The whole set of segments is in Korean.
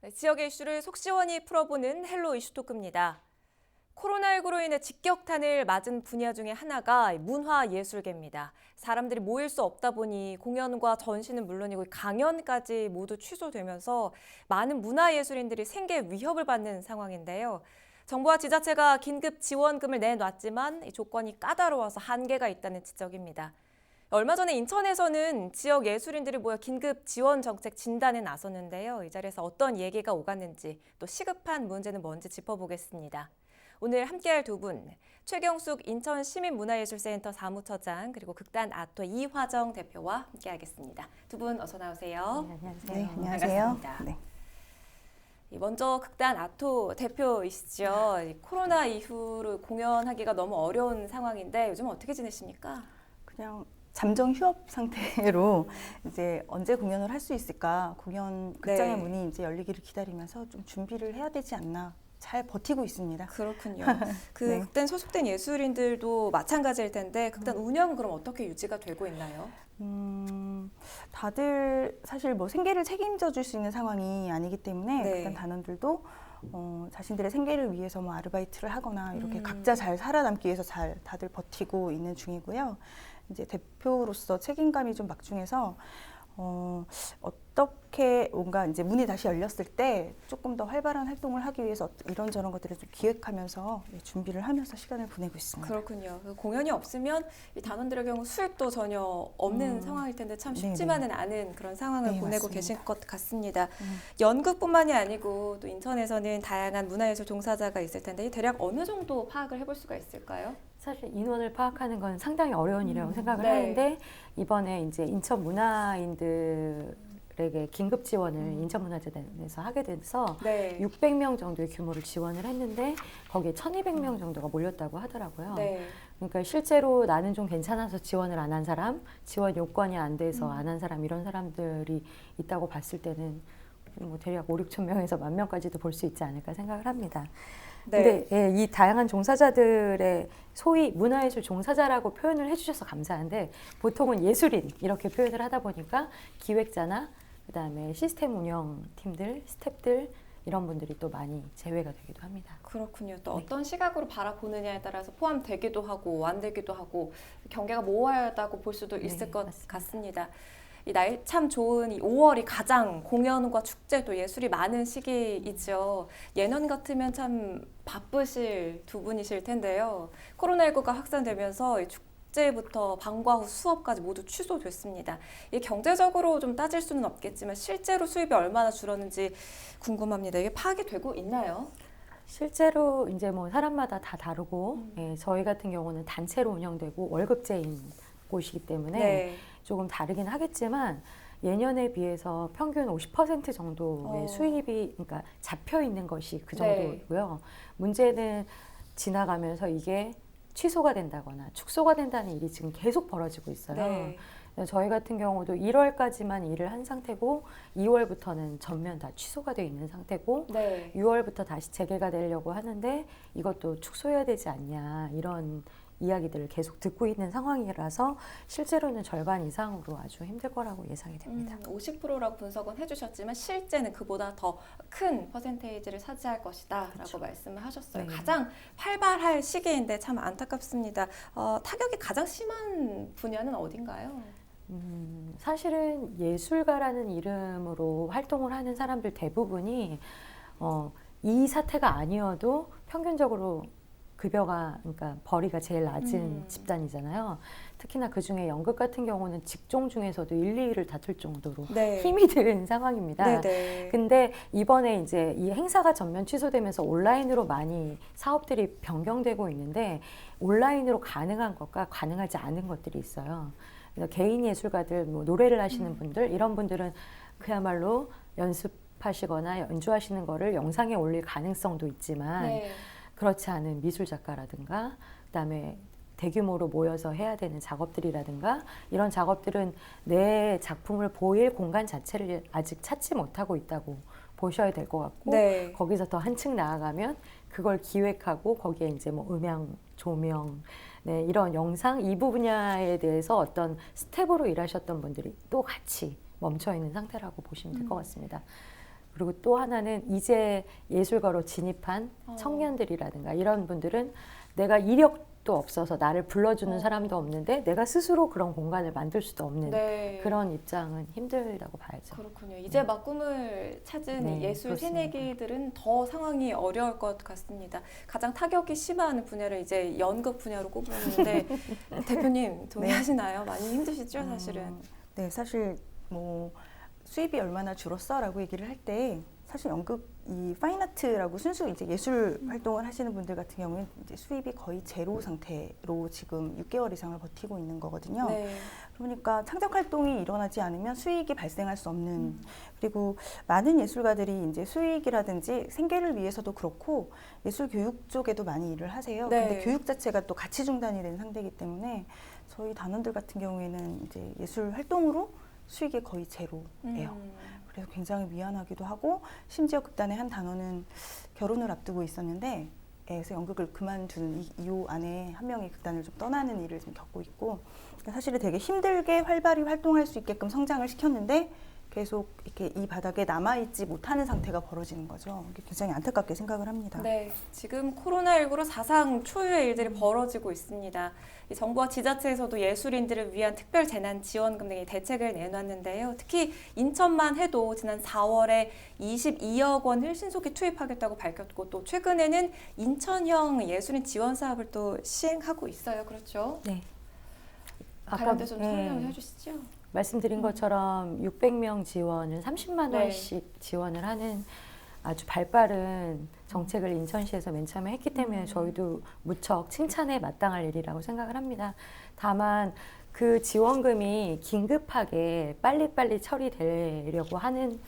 네, 지역의 이슈를 속 시원히 풀어보는 헬로 이슈 토크입니다. 코로나19로 인해 직격탄을 맞은 분야 중에 하나가 문화예술계입니다. 사람들이 모일 수 없다 보니 공연과 전시는 물론이고 강연까지 모두 취소되면서 많은 문화예술인들이 생계 위협을 받는 상황인데요. 정부와 지자체가 긴급 지원금을 내놨지만 이 조건이 까다로워서 한계가 있다는 지적입니다. 얼마 전에 인천에서는 지역 예술인들이 모여 긴급 지원 정책 진단에 나섰는데요. 이 자리에서 어떤 얘기가 오갔는지 또 시급한 문제는 뭔지 짚어보겠습니다. 오늘 함께할 두 분, 최경숙 인천시민문화예술센터 사무처장 그리고 극단 아토 이화정 대표와 함께하겠습니다. 두 분 어서 나오세요. 네, 안녕하세요. 네, 안녕하세요. 반갑습니다. 네. 먼저 극단 아토 대표이시죠. 코로나 이후로 공연하기가 너무 어려운 상황인데 요즘 어떻게 지내십니까? 그냥 잠정 휴업 상태로 이제 언제 공연을 할 수 있을까, 공연 극장의 네. 문이 이제 열리기를 기다리면서 좀 준비를 해야 되지 않나, 잘 버티고 있습니다. 그렇군요. 네. 극단 소속된 예술인들도 마찬가지일 텐데 극단 운영은 그럼 어떻게 유지가 되고 있나요? 다들 사실 뭐 생계를 책임져 줄 수 있는 상황이 아니기 때문에 네. 극단 단원들도 자신들의 생계를 위해서 뭐 아르바이트를 하거나 이렇게 각자 잘 살아남기 위해서 잘 다들 버티고 있는 중이고요. 이제 대표로서 책임감이 좀 막중해서 어떻게 뭔가 이제 문이 다시 열렸을 때 조금 더 활발한 활동을 하기 위해서 이런저런 것들을 좀 기획하면서 준비를 하면서 시간을 보내고 있습니다. 그렇군요. 공연이 없으면 이 단원들의 경우 수입도 전혀 없는 상황일 텐데 참 네네. 쉽지만은 않은 그런 상황을 네, 보내고 맞습니다. 계실 것 같습니다. 연극뿐만이 아니고 또 인천에서는 다양한 문화예술 종사자가 있을 텐데 대략 어느 정도 파악을 해볼 수가 있을까요? 사실 인원을 파악하는 건 상당히 어려운 일이라고 생각을 네. 하는데 이번에 이제 인천 문화인들에게 긴급 지원을 인천문화재단에서 하게 돼서 네. 600명 정도의 규모를 지원을 했는데 거기에 1,200명 정도가 몰렸다고 하더라고요. 네. 그러니까 실제로 나는 좀 괜찮아서 지원을 안 한 사람, 지원 요건이 안 돼서 안 한 사람 이런 사람들이 있다고 봤을 때는 뭐 대략 5, 6천 명에서 10,000명까지도 볼 수 있지 않을까 생각을 합니다. 네. 근데 예, 이 다양한 종사자들의 소위 문화예술 종사자라고 표현을 해주셔서 감사한데 보통은 예술인 이렇게 표현을 하다 보니까 기획자나 그다음에 시스템 운영 팀들, 스태프들 이런 분들이 또 많이 제외가 되기도 합니다. 그렇군요. 또 네. 어떤 시각으로 바라보느냐에 따라서 포함되기도 하고 안 되기도 하고 경계가 모호하다고 볼 수도 있을 네, 것 맞습니다. 같습니다. 이 날 참 좋은 이 5월이 가장 공연과 축제 또 예술이 많은 시기이죠. 예년 같으면 참 바쁘실 두 분이실 텐데요. 코로나19가 확산되면서 이 축제부터 방과 후 수업까지 모두 취소됐습니다. 이 경제적으로 좀 따질 수는 없겠지만 실제로 수입이 얼마나 줄었는지 궁금합니다. 이게 파악이 되고 있나요? 실제로 이제 뭐 사람마다 다 다르고 예, 저희 같은 경우는 단체로 운영되고 월급제인 곳이기 때문에 네. 조금 다르긴 하겠지만 예년에 비해서 평균 50% 정도의 수입이 그러니까 잡혀 있는 것이 그 네. 정도고요. 문제는 지나가면서 이게 취소가 된다거나 축소가 된다는 일이 지금 계속 벌어지고 있어요. 네. 저희 같은 경우도 1월까지만 일을 한 상태고 2월부터는 전면 다 취소가 돼 있는 상태고 네. 6월부터 다시 재개가 되려고 하는데 이것도 축소해야 되지 않냐 이런 이야기들을 계속 듣고 있는 상황이라서 실제로는 절반 이상으로 아주 힘들 거라고 예상이 됩니다. 50%라고 분석은 해주셨지만 실제는 그보다 더 큰 퍼센테이지를 차지할 것이다 라고 말씀을 하셨어요. 네. 가장 활발할 시기인데 참 안타깝습니다. 타격이 가장 심한 분야는 어딘가요? 사실은 예술가라는 이름으로 활동을 하는 사람들 대부분이 이 사태가 아니어도 평균적으로 급여가 그러니까 벌이가 제일 낮은 집단이잖아요. 특히나 그 중에 연극 같은 경우는 직종 중에서도 1, 2위를 다툴 정도로 네. 힘이 든 상황입니다. 네네. 근데 이번에 이제 이 행사가 전면 취소되면서 온라인으로 많이 사업들이 변경되고 있는데 온라인으로 가능한 것과 가능하지 않은 것들이 있어요. 그래서 개인 예술가들, 뭐 노래를 하시는 분들 이런 분들은 그야말로 연습하시거나 연주하시는 거를 영상에 올릴 가능성도 있지만 네. 그렇지 않은 미술 작가라든가 그다음에 대규모로 모여서 해야 되는 작업들이라든가 이런 작업들은 내 작품을 보일 공간 자체를 아직 찾지 못하고 있다고 보셔야 될 것 같고 네. 거기서 더 한층 나아가면 그걸 기획하고 거기에 이제 뭐 음향, 조명, 네, 이런 영상 이 분야에 대해서 어떤 스텝으로 일하셨던 분들이 또 같이 멈춰 있는 상태라고 보시면 될 것 같습니다. 그리고 또 하나는 이제 예술가로 진입한 청년들이라든가 이런 분들은 내가 이력도 없어서 나를 불러주는 사람도 없는데 내가 스스로 그런 공간을 만들 수도 없는 네. 그런 입장은 힘들다고 봐야죠. 그렇군요. 이제 막 꿈을 찾은 네, 이 예술 그렇습니다. 새내기들은 더 상황이 어려울 것 같습니다. 가장 타격이 심한 분야를 이제 연극 분야로 꼽았는데 대표님 동의하시나요? 많이 힘드시죠, 사실은. 네, 사실 뭐 수입이 얼마나 줄었어라고 얘기를 할 때 사실 연극 이 파인아트라고 순수 이제 예술 활동을 하시는 분들 같은 경우는 이제 수입이 거의 제로 상태로 지금 6개월 이상을 버티고 있는 거거든요. 네. 그러니까 창작 활동이 일어나지 않으면 수익이 발생할 수 없는 그리고 많은 예술가들이 이제 수익이라든지 생계를 위해서도 그렇고 예술 교육 쪽에도 많이 일을 하세요. 네. 근데 교육 자체가 또 가치 중단이 된 상태이기 때문에 저희 단원들 같은 경우에는 이제 예술 활동으로 수익이 거의 제로예요. 그래서 굉장히 미안하기도 하고 심지어 극단의 한 단원은 결혼을 앞두고 있었는데 그래서 연극을 그만두는 이유 안에 한 명이 극단을 좀 떠나는 일을 좀 겪고 있고 그러니까 사실은 되게 힘들게 활발히 활동할 수 있게끔 성장을 시켰는데 계속 이렇게 이 바닥에 남아있지 못하는 상태가 벌어지는 거죠. 이게 굉장히 안타깝게 생각을 합니다. 네, 지금 코로나19로 사상 초유의 일들이 벌어지고 있습니다. 이 정부와 지자체에서도 예술인들을 위한 특별 재난 지원금 등의 대책을 내놨는데요. 특히 인천만 해도 지난 4월에 22억 원을 신속히 투입하겠다고 밝혔고 또 최근에는 인천형 예술인 지원 사업을 또 시행하고 있어요. 그렇죠? 네. 관련돼서 좀 설명을 해주시죠. 말씀드린 것처럼 600명 지원을 30만 네. 원씩 지원을 하는 아주 발빠른 정책을 인천시에서 맨 처음에 했기 때문에 저희도 무척 칭찬에 마땅할 일이라고 생각을 합니다. 다만 그 지원금이 긴급하게 빨리빨리 처리되려고 하는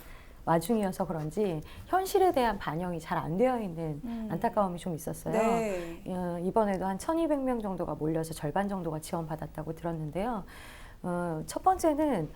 와중이어서 그런지 현실에 대한 반영이 잘 안 되어 있는 안타까움이 좀 있었어요. 네. 이번에도 한 1,200명 정도가 몰려서 절반 정도가 지원받았다고 들었는데요. 첫 번째는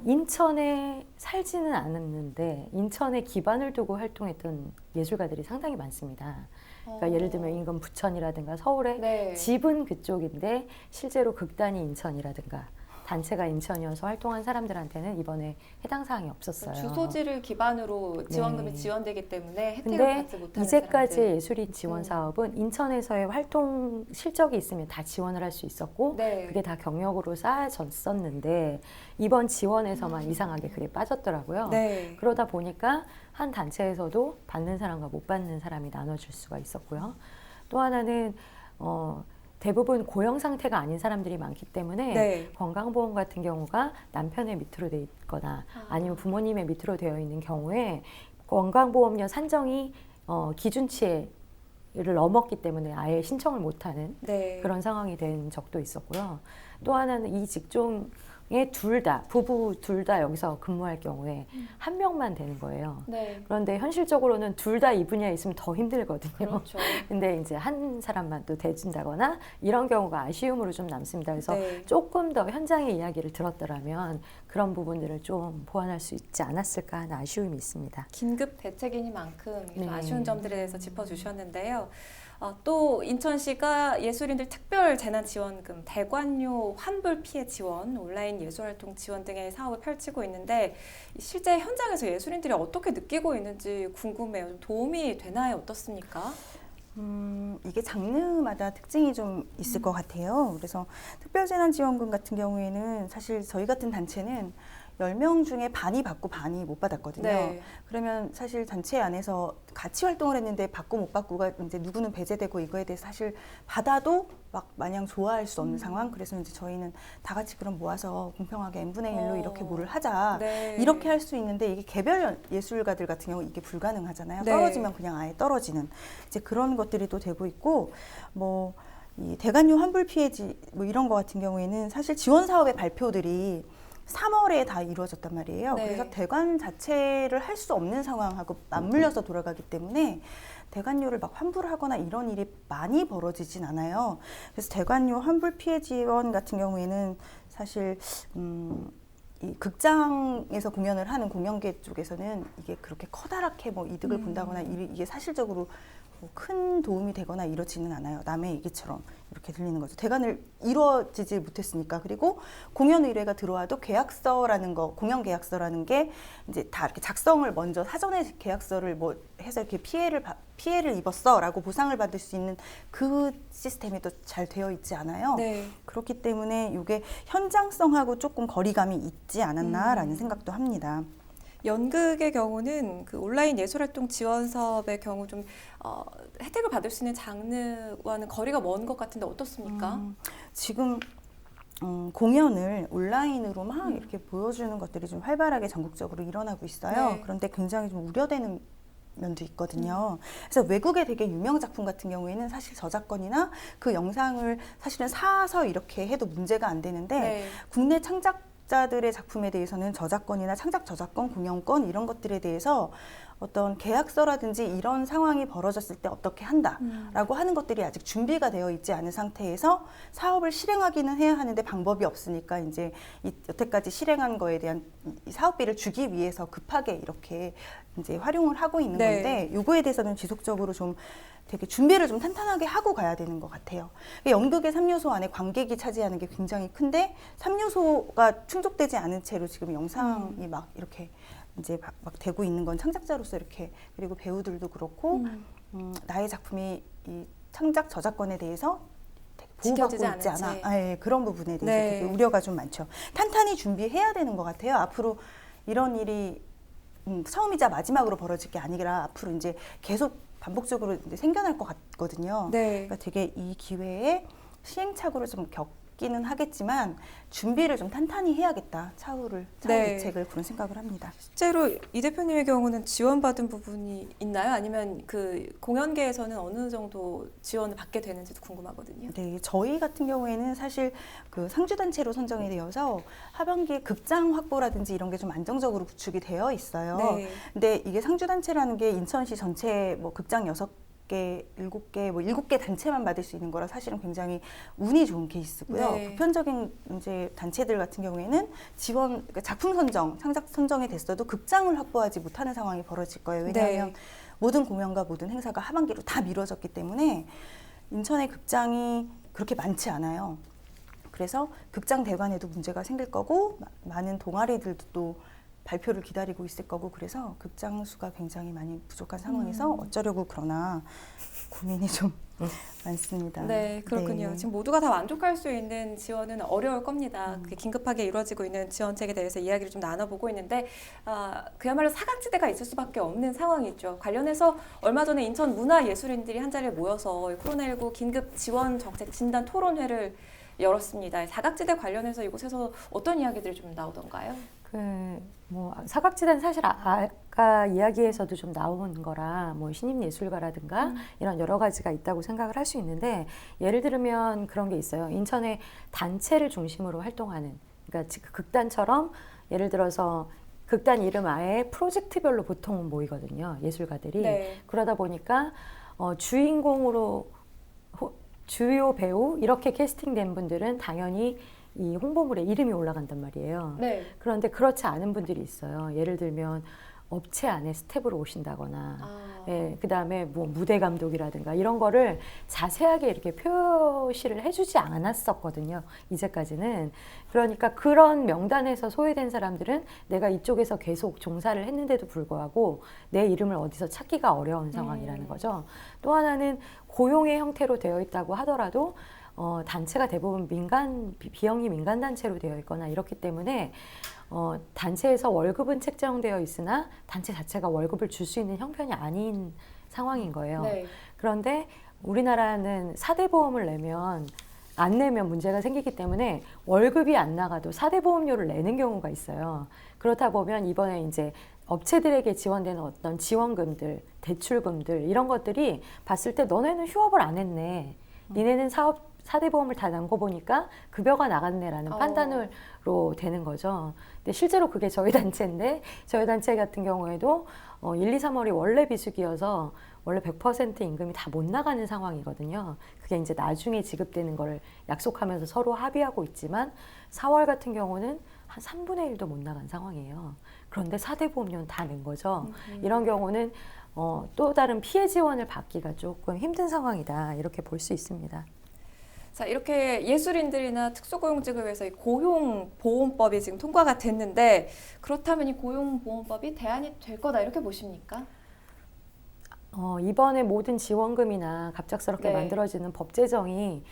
인천에 살지는 않았는데 인천에 기반을 두고 활동했던 예술가들이 상당히 많습니다. 그러니까 예를 들면 인근 부천이라든가 서울에 네. 집은 그쪽인데 실제로 극단이 인천이라든가 단체가 인천이어서 활동한 사람들한테는 이번에 해당 사항이 없었어요. 주소지를 기반으로 지원금이 네. 지원되기 때문에 혜택을 근데 받지 못하는 이제까지 사람들. 예술인 지원 사업은 인천에서의 활동 실적이 있으면 다 지원을 할 수 있었고 네. 그게 다 경력으로 쌓아졌었는데 이번 지원에서만 이상하게 그게 빠졌더라고요. 네. 그러다 보니까 한 단체에서도 받는 사람과 못 받는 사람이 나눠질 수가 있었고요. 또 하나는 대부분 고용 상태가 아닌 사람들이 많기 때문에 네. 건강보험 같은 경우가 남편의 밑으로 돼 있거나 아니면 부모님의 밑으로 되어 있는 경우에 건강보험료 산정이 기준치를 넘었기 때문에 아예 신청을 못하는 네. 그런 상황이 된 적도 있었고요. 또 하나는 이 직종에 부부 둘 다 여기서 근무할 경우에 한 명만 되는 거예요. 네. 그런데 현실적으로는 둘 다 이 분야에 있으면 더 힘들거든요. 그렇죠. 근데 이제 한 사람만 또 대준다거나 이런 경우가 아쉬움으로 좀 남습니다. 그래서 네. 조금 더 현장의 이야기를 들었더라면 그런 부분들을 좀 보완할 수 있지 않았을까 하는 아쉬움이 있습니다. 긴급 대책이니만큼 좀 네. 아쉬운 점들에 대해서 짚어주셨는데요. 또 인천시가 예술인들 특별 재난지원금, 대관료 환불 피해 지원, 온라인 예술활동 지원 등의 사업을 펼치고 있는데 실제 현장에서 예술인들이 어떻게 느끼고 있는지 궁금해요. 좀 도움이 되나요? 어떻습니까? 이게 장르마다 특징이 좀 있을 것 같아요. 그래서 특별재난지원금 같은 경우에는 사실 저희 같은 단체는 10명 중에 반이 받고 반이 못 받았거든요. 네. 그러면 사실 단체 안에서 같이 활동을 했는데 받고 못 받고가 이제 누구는 배제되고 이거에 대해서 사실 받아도 막 마냥 좋아할 수 없는 상황. 그래서 이제 저희는 다 같이 그럼 모아서 공평하게 n분의 1로 이렇게 뭐를 하자. 네. 이렇게 할 수 있는데 이게 개별 예술가들 같은 경우 이게 불가능하잖아요. 네. 떨어지면 그냥 아예 떨어지는 이제 그런 것들이 또 되고 있고 뭐 이 대관료 환불 피해지 뭐 이런 거 같은 경우에는 사실 지원 사업의 발표들이 3월에 다 이루어졌단 말이에요. 네. 그래서 대관 자체를 할 수 없는 상황하고 맞물려서 돌아가기 때문에 대관료를 막 환불하거나 이런 일이 많이 벌어지진 않아요. 그래서 대관료 환불 피해 지원 같은 경우에는 사실 이 극장에서 공연을 하는 공연계 쪽에서는 이게 그렇게 커다랗게 뭐 이득을 본다거나 이게 사실적으로 뭐큰 도움이 되거나 이러지는 않아요. 남의 얘기처럼 이렇게 들리는 거죠. 대관을 이루어지지 못했으니까. 그리고 공연 의뢰가 들어와도 계약서라는 거, 공연 계약서라는 게 이제 다 이렇게 작성을 먼저 사전에 계약서를 뭐 해서 이렇게 피해를 입었어라고 보상을 받을 수 있는 그 시스템이 또 잘 되어 있지 않아요. 네. 그렇기 때문에 이게 현장성하고 조금 거리감이 있지 않았나라는 생각도 합니다. 연극의 경우는 그 온라인 예술활동 지원 사업의 경우 좀 혜택을 받을 수 있는 장르와는 거리가 먼 것 같은데 어떻습니까? 지금 공연을 온라인으로 막 이렇게 보여주는 것들이 좀 활발하게 전국적으로 일어나고 있어요. 네. 그런데 굉장히 좀 우려되는 면도 있거든요. 그래서 외국의 되게 유명 작품 같은 경우에는 사실 저작권이나 그 영상을 사실은 사서 이렇게 해도 문제가 안 되는데 네. 국내 창작자들의 작품에 대해서는 저작권이나 창작 저작권, 공연권 이런 것들에 대해서 어떤 계약서라든지 이런 상황이 벌어졌을 때 어떻게 한다라고 하는 것들이 아직 준비가 되어 있지 않은 상태에서 사업을 실행하기는 해야 하는데 방법이 없으니까 이제 여태까지 실행한 거에 대한 이 사업비를 주기 위해서 급하게 이렇게 이제 활용을 하고 있는 네. 건데 요거에 대해서는 지속적으로 좀 되게 준비를 좀 탄탄하게 하고 가야 되는 것 같아요. 연극의 3요소 안에 관객이 차지하는 게 굉장히 큰데 3요소가 충족되지 않은 채로 지금 영상이 막 이렇게 이제 막 되고 있는 건 창작자로서 이렇게 그리고 배우들도 그렇고 나의 작품이 이 창작 저작권에 대해서 되게 보호받고 지켜지지 있지 않은 않아. 예, 그런 부분에 대해서 네. 되게 우려가 좀 많죠. 탄탄히 준비해야 되는 것 같아요. 앞으로 이런 일이 처음이자 마지막으로 벌어질 게 아니라 앞으로 이제 계속 반복적으로 이제 생겨날 것 같거든요. 네. 그러니까 되게 이 기회에 시행착오를 좀 겪기는 하겠지만 준비를 좀 탄탄히 해야겠다. 차후 네. 대책을 그런 생각을 합니다. 실제로 이 대표님의 경우는 지원받은 부분이 있나요? 아니면 그 공연계에서는 어느 정도 지원을 받게 되는지도 궁금하거든요. 네, 저희 같은 경우에는 사실 그 상주단체로 선정이 되어서 하반기에 극장 확보라든지 이런 게 좀 안정적으로 구축이 되어 있어요. 네. 근데 이게 상주단체라는 게 인천시 전체 뭐 극장 6개, 7개, 뭐 7개 단체만 받을 수 있는 거라 사실은 굉장히 운이 좋은 케이스고요. 네. 보편적인 이제 단체들 같은 경우에는 지원, 그러니까 작품 선정, 창작 선정이 됐어도 극장을 확보하지 못하는 상황이 벌어질 거예요. 왜냐하면 네. 모든 공연과 모든 행사가 하반기로 다 미뤄졌기 때문에 인천의 극장이 그렇게 많지 않아요. 그래서 극장 대관에도 문제가 생길 거고 많은 동아리들도 또 발표를 기다리고 있을 거고 그래서 극장 수가 굉장히 많이 부족한 상황에서 어쩌려고 그러나 고민이 좀 많습니다. 네, 그렇군요. 네. 지금 모두가 다 만족할 수 있는 지원은 어려울 겁니다. 그게 긴급하게 이루어지고 있는 지원책에 대해서 이야기를 좀 나눠보고 있는데 그야말로 사각지대가 있을 수밖에 없는 상황이죠. 관련해서 얼마 전에 인천 문화예술인들이 한 자리에 모여서 코로나19 긴급 지원 정책 진단 토론회를 열었습니다. 사각지대 관련해서 이곳에서 어떤 이야기들이 좀 나오던가요? 뭐 사각지대는 사실 아까 이야기에서도 좀 나온 거라 뭐 신임 예술가라든가 이런 여러 가지가 있다고 생각을 할 수 있는데 예를 들면 그런 게 있어요. 인천에 단체를 중심으로 활동하는 그러니까 극단처럼 예를 들어서 극단 이름 아예 프로젝트별로 보통 모이거든요. 예술가들이. 네. 그러다 보니까 주인공으로 주요 배우 이렇게 캐스팅된 분들은 당연히 이 홍보물에 이름이 올라간단 말이에요. 네. 그런데 그렇지 않은 분들이 있어요. 예를 들면 업체 안에 스텝으로 오신다거나 그다음에 뭐 무대 감독이라든가 이런 거를 자세하게 이렇게 표시를 해주지 않았었거든요. 이제까지는. 그러니까 그런 명단에서 소외된 사람들은 내가 이쪽에서 계속 종사를 했는데도 불구하고 내 이름을 어디서 찾기가 어려운 상황이라는 거죠. 또 하나는 고용의 형태로 되어 있다고 하더라도 단체가 대부분 비영리 민간 단체로 되어 있거나 이렇기 때문에 단체에서 월급은 책정되어 있으나 단체 자체가 월급을 줄 수 있는 형편이 아닌 상황인 거예요. 네. 그런데 우리나라는 4대 보험을 안 내면 문제가 생기기 때문에 월급이 안 나가도 4대 보험료를 내는 경우가 있어요. 그렇다 보면 이번에 이제 업체들에게 지원되는 어떤 지원금들, 대출금들 이런 것들이 봤을 때 너네는 휴업을 안 했네. 니네는 4대 보험을 다 낸 거 보니까 급여가 나갔네라는 판단으로 되는 거죠. 근데 실제로 그게 저희 단체인데 저희 단체 같은 경우에도 1, 2, 3월이 원래 비수기여서 원래 100% 임금이 다 못 나가는 상황이거든요. 그게 이제 나중에 지급되는 거를 약속하면서 서로 합의하고 있지만 4월 같은 경우는 한 3분의 1도 못 나간 상황이에요. 그런데 4대 보험료는 다 낸 거죠. 이런 경우는 또 다른 피해 지원을 받기가 조금 힘든 상황이다 이렇게 볼 수 있습니다. 자, 이렇게 예술인들이나 특수고용직을 위해서 이 고용보험법이 지금 통과가 됐는데 그렇다면 이 고용보험법이 대안이 될 거다 이렇게 보십니까? 이번에 모든 지원금이나 갑작스럽게 네. 만들어지는 법 제정이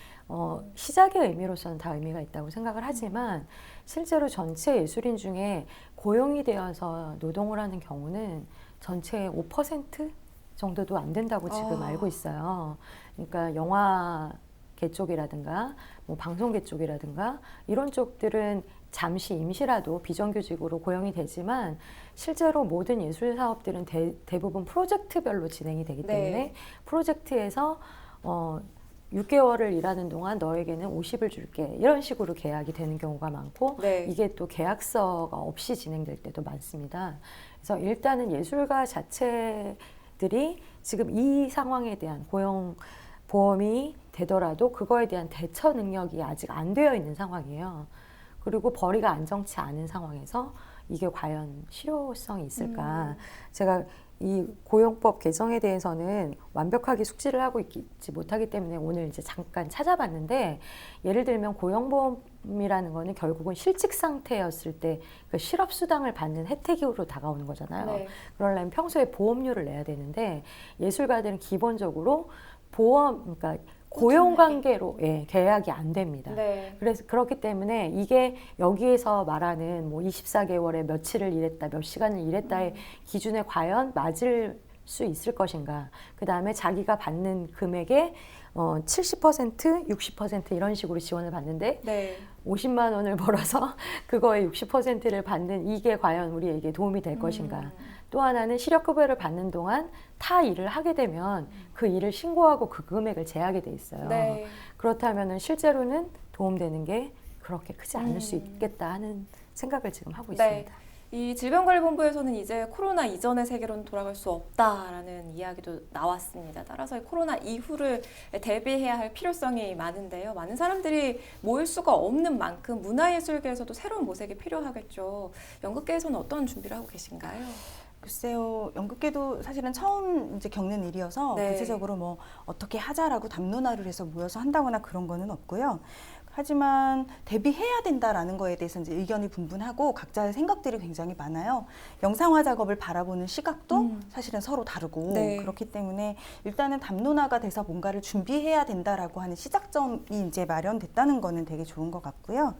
시작의 의미로서는 다 의미가 있다고 생각을 하지만 실제로 전체 예술인 중에 고용이 되어서 노동을 하는 경우는 전체의 5% 정도도 안 된다고 지금 알고 있어요. 그러니까 영화계 쪽이라든가 뭐 방송계 쪽이라든가 이런 쪽들은 잠시 임시라도 비정규직으로 고용이 되지만 실제로 모든 예술 사업들은 대부분 프로젝트별로 진행이 되기 때문에 네. 프로젝트에서 6개월을 일하는 동안 너에게는 50을 줄게 이런 식으로 계약이 되는 경우가 많고 네. 이게 또 계약서가 없이 진행될 때도 많습니다. 그래서 일단은 예술가 자체들이 지금 이 상황에 대한 고용 보험이 되더라도 그거에 대한 대처 능력이 아직 안 되어 있는 상황이에요. 그리고 벌이가 안정치 않은 상황에서 이게 과연 실효성이 있을까? 제가 이 고용법 개정에 대해서는 완벽하게 숙지를 하고 있지 못하기 때문에 오늘 이제 잠깐 찾아봤는데 예를 들면 고용보험이라는 거는 결국은 실직 상태였을 때 그 실업수당을 받는 혜택으로 다가오는 거잖아요. 네. 그러려면 평소에 보험료를 내야 되는데 예술가들은 기본적으로 그러니까 고용 관계로 계약이 안 됩니다. 네. 그래서 그렇기 때문에 이게 여기에서 말하는 뭐 24개월에 며칠을 일했다, 몇 시간을 일했다의 기준에 과연 맞을 수 있을 것인가. 그 다음에 자기가 받는 금액의 70%, 60% 이런 식으로 지원을 받는데 네. 50만 원을 벌어서 그거의 60%를 받는 이게 과연 우리에게 도움이 될 것인가. 또 하나는 실업급여를 받는 동안 타 일을 하게 되면 그 일을 신고하고 그 금액을 제하게 돼 있어요. 네. 그렇다면 실제로는 도움되는 게 그렇게 크지 않을 수 있겠다 하는 생각을 지금 하고 네. 있습니다. 이 질병관리본부에서는 이제 코로나 이전의 세계로는 돌아갈 수 없다라는 이야기도 나왔습니다. 따라서 이 코로나 이후를 대비해야 할 필요성이 많은데요. 많은 사람들이 모일 수가 없는 만큼 문화예술계에서도 새로운 모색이 필요하겠죠. 연극계에서는 어떤 준비를 하고 계신가요? 글쎄요, 연극계도 사실은 처음 이제 겪는 일이어서 네. 구체적으로 뭐 어떻게 하자라고 담론화를 해서 모여서 한다거나 그런 거는 없고요. 하지만 대비해야 된다라는 거에 대해서 이제 의견이 분분하고 각자의 생각들이 굉장히 많아요. 영상화 작업을 바라보는 시각도 사실은 서로 다르고 네. 그렇기 때문에 일단은 담론화가 돼서 뭔가를 준비해야 된다라고 하는 시작점이 이제 마련됐다는 거는 되게 좋은 것 같고요.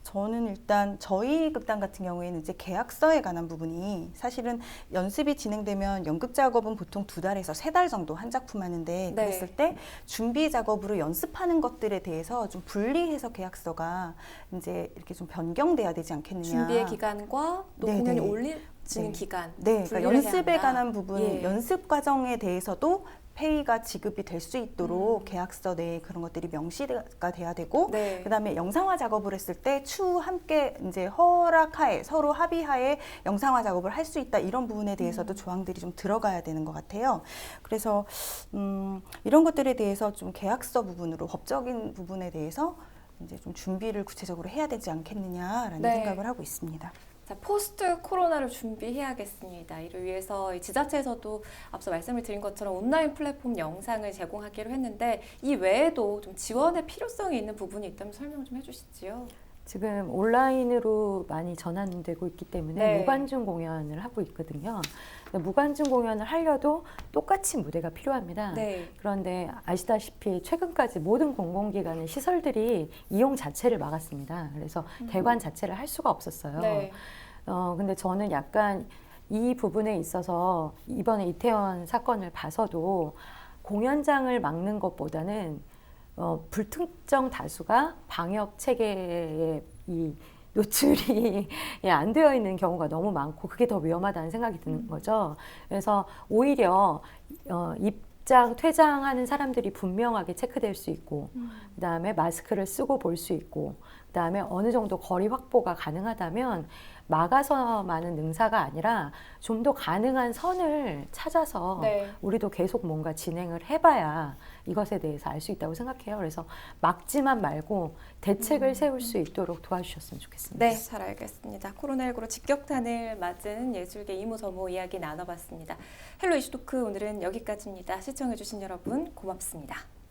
저는 일단 저희 극단 같은 경우에는 이제 계약서에 관한 부분이 사실은 연습이 진행되면 연극 작업은 보통 2달에서 3달 정도 한 작품 하는데 네. 그랬을 때 준비 작업으로 연습하는 것들에 대해서 좀 분리해서 계약서가 이제 이렇게 좀 변경돼야 되지 않겠느냐. 준비의 기간과 또 네네. 공연이 올리지는 네. 기간. 네, 그러니까 분리를 해야 연습에 한다. 관한 부분, 예. 연습 과정에 대해서도 페이가 지급이 될 수 있도록 계약서 내에 그런 것들이 명시가 돼야 되고, 네. 그다음에 영상화 작업을 했을 때 추후 함께 이제 허락하에 서로 합의하에 영상화 작업을 할 수 있다 이런 부분에 대해서도 조항들이 좀 들어가야 되는 것 같아요. 그래서 이런 것들에 대해서 좀 계약서 부분으로 법적인 부분에 대해서 이제 좀 준비를 구체적으로 해야 되지 않겠느냐라는 네. 생각을 하고 있습니다. 자, 포스트 코로나를 준비해야겠습니다. 이를 위해서 이 지자체에서도 앞서 말씀을 드린 것처럼 온라인 플랫폼 영상을 제공하기로 했는데 이 외에도 좀 지원의 필요성이 있는 부분이 있다면 설명 좀 해주시지요. 지금 온라인으로 많이 전환되고 있기 때문에 네. 무관중 공연을 하고 있거든요. 무관중 공연을 하려도 똑같이 무대가 필요합니다. 네. 그런데 아시다시피 최근까지 모든 공공기관의 시설들이 이용 자체를 막았습니다. 그래서 개관 자체를 할 수가 없었어요. 네. 근데 저는 약간 이 부분에 있어서 이번에 이태원 사건을 봐서도 공연장을 막는 것보다는 불특정 다수가 방역 체계에 이 노출이 안 되어 있는 경우가 너무 많고 그게 더 위험하다는 생각이 드는 거죠. 그래서 오히려 입장, 퇴장하는 사람들이 분명하게 체크될 수 있고 그다음에 마스크를 쓰고 볼 수 있고 그다음에 어느 정도 거리 확보가 가능하다면 막아서만은 능사가 아니라 좀 더 가능한 선을 찾아서 네. 우리도 계속 뭔가 진행을 해봐야 이것에 대해서 알 수 있다고 생각해요. 그래서 막지만 말고 대책을 세울 수 있도록 도와주셨으면 좋겠습니다. 네, 잘 알겠습니다. 코로나19로 직격탄을 맞은 예술계 이무서무 이야기 나눠봤습니다. 헬로 이슈토크 오늘은 여기까지입니다. 시청해주신 여러분 고맙습니다.